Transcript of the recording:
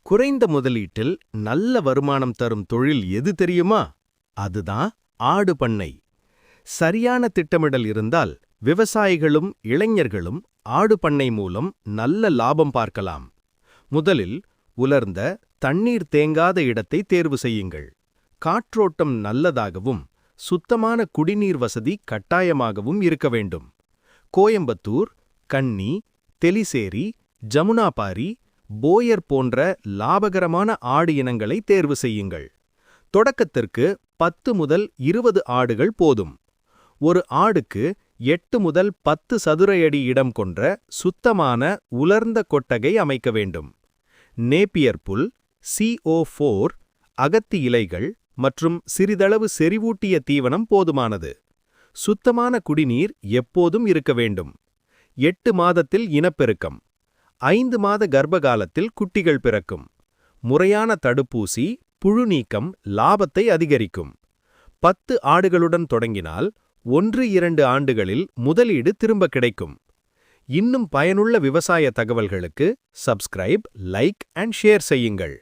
குறைந்த முதலீட்டில் நல்ல வருமானம் தரும் தொழில் எது தெரியுமா? அதுதான் ஆடு பண்ணை. சரியான திட்டமிடல் இருந்தால் விவசாயிகளும் இளைஞர்களும் ஆடு பண்ணை மூலம் நல்ல லாபம் பார்க்கலாம். முதலில் உலர்ந்த தண்ணீர் தேங்காத இடத்தை தேர்வு செய்யுங்கள். காற்றோட்டம் நல்லதாகவும் சுத்தமான குடிநீர் வசதி கட்டாயமாகவும் இருக்க வேண்டும். கோயம்புத்தூர், கன்னி, தெலிசேரி, ஜமுனாபாரி, போயர் போன்ற லாபகரமான ஆடு இனங்களை தேர்வு செய்யுங்கள். தொடக்கத்திற்கு 10 முதல் 20 ஆடுகள் போதும். ஒரு ஆடுக்கு 8 முதல் 10 சதுர அடி இடம் கொண்ட சுத்தமான உலர்ந்த கொட்டகை அமைக்க வேண்டும். நேப்பியர் புல், CO4, அகத்தி இலைகள் மற்றும் சிறிதளவு செறிவூட்டிய தீவனம் போதுமானது. சுத்தமான குடிநீர் எப்போதும் இருக்க வேண்டும். 8 மாதத்தில் இனப்பெருக்கம். 5 மாத கர்ப்பகாலத்தில் குட்டிகள் பிறக்கும். முறையான தடுப்பூசி, புழு நீக்கம் லாபத்தை அதிகரிக்கும். 10 ஆடுகளுடன் தொடங்கினால் 1-2 ஆண்டுகளில் முதலீடு திரும்ப கிடைக்கும். இன்னும் பயனுள்ள விவசாய தகவல்களுக்கு சப்ஸ்கிரைப், லைக் அண்ட் ஷேர் செய்யுங்கள்.